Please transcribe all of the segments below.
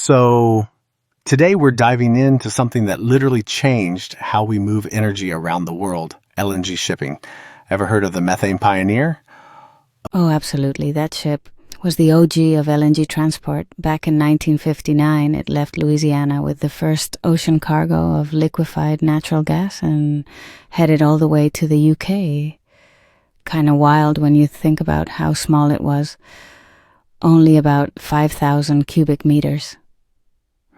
So today we're diving into something that literally changed how we move energy around the world, LNG shipping. Ever heard of the Methane Pioneer? Oh, absolutely. That ship was the OG of LNG transport. Back in 1959, it left Louisiana with the first ocean cargo of liquefied natural gas and headed all the way to the UK. Kind of wild when you think about how small it was. Only about 5,000 cubic meters.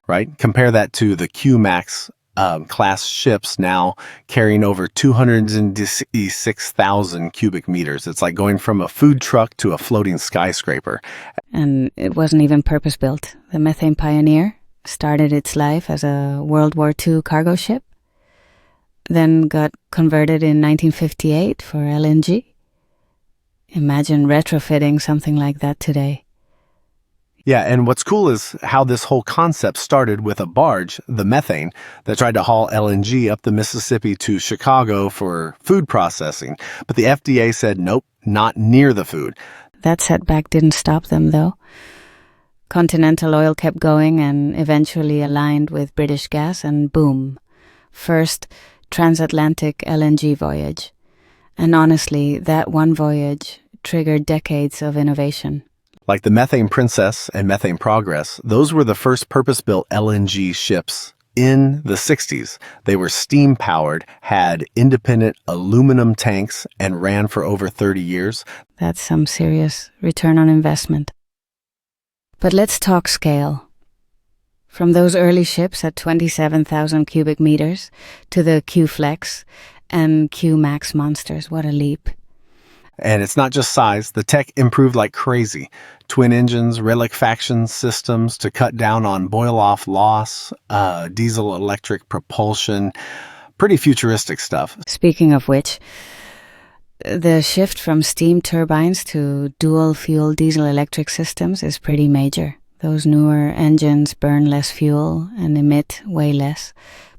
Right? Compare that to the Q-Max class ships now carrying over 266,000 cubic meters. It's like going from a food truck to a floating skyscraper. And it wasn't even purpose-built. The Methane Pioneer started its life as a World War II cargo ship, then got converted in 1958 for LNG. Imagine retrofitting something like that today. Yeah, and what's cool is how this whole concept started with a barge, the Methane, that tried to haul LNG up the Mississippi to Chicago for food processing. But the FDA said, nope, not near the food. That setback didn't stop them, though. Continental Oil kept going and eventually aligned with British Gas, and boom, first transatlantic LNG voyage. And honestly, that one voyage triggered decades of innovation. Like the Methane Princess and Methane Progress, those were the first purpose-built LNG ships in the 60s. They were steam-powered, had independent aluminum tanks, and ran for over 30 years. That's some serious return on investment. But let's talk scale. From those early ships at 27,000 cubic meters to the Q-Flex and Q-Max monsters, what a leap. And it's not just size. The tech improved like crazy. Twin engines, reliquefaction systems to cut down on boil-off loss, diesel-electric propulsion, pretty futuristic stuff. Speaking of which, the shift from steam turbines to dual-fuel diesel-electric systems is pretty major. Those newer engines burn less fuel and emit way less.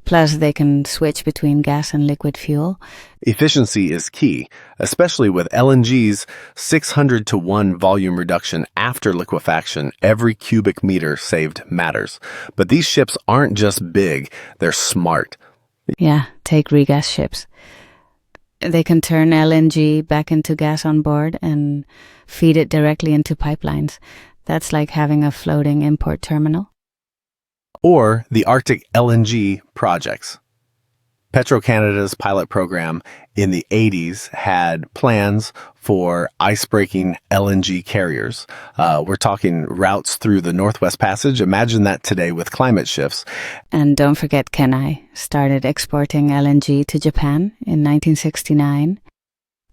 Plus, they can switch between gas and liquid fuel. Efficiency is key, especially with LNG's 600 to 1 volume reduction after liquefaction. Every cubic meter saved matters. But these ships aren't just big, they're smart. Yeah, take regas ships. They can turn LNG back into gas on board and feed it directly into pipelines. That's like having a floating import terminal. Or the Arctic LNG projects. Petro-Canada's pilot program in the 80s had plans for ice-breaking LNG carriers. We're talking routes through the Northwest Passage. Imagine that today with climate shifts. And don't forget Kenai started exporting LNG to Japan in 1969.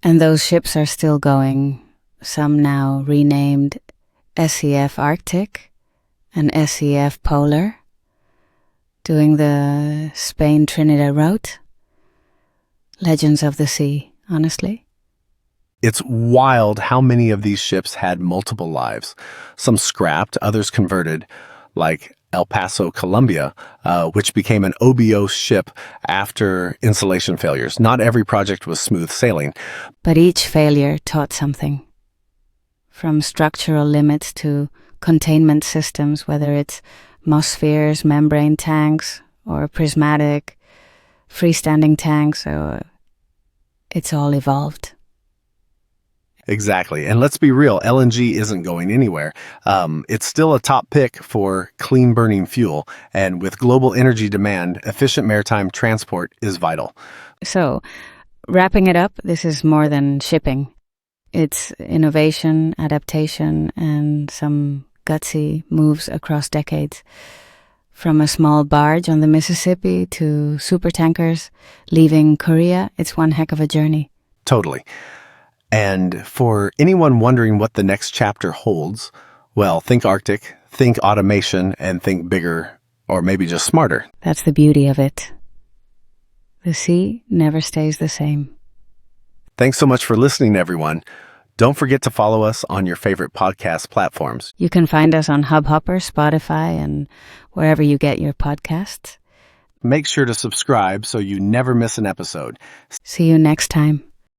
And those ships are still going, some now renamed SEF Arctic and SEF Polar, doing the Spain-Trinidad route. Legends of the sea, honestly. It's wild how many of these ships had multiple lives. Some scrapped, others converted, like El Paso, Colombia, which became an OBO ship after installation failures. Not every project was smooth sailing. But each failure taught something. From structural limits to containment systems, whether it's Mospheres, membrane tanks, or prismatic, freestanding tanks, or it's all evolved. Exactly. And let's be real, LNG isn't going anywhere. It's still a top pick for clean burning fuel. And with global energy demand, efficient maritime transport is vital. So, wrapping it up, this is more than shipping. It's innovation, adaptation, and some gutsy moves across decades. From a small barge on the Mississippi to supertankers leaving Korea, it's one heck of a journey. Totally. And for anyone wondering what the next chapter holds, well, think Arctic, think automation, and think bigger, or maybe just smarter. That's the beauty of it. The sea never stays the same. Thanks so much for listening, everyone. Don't forget to follow us on your favorite podcast platforms. You can find us on Hubhopper, Spotify, and wherever you get your podcasts. Make sure to subscribe so you never miss an episode. See you next time.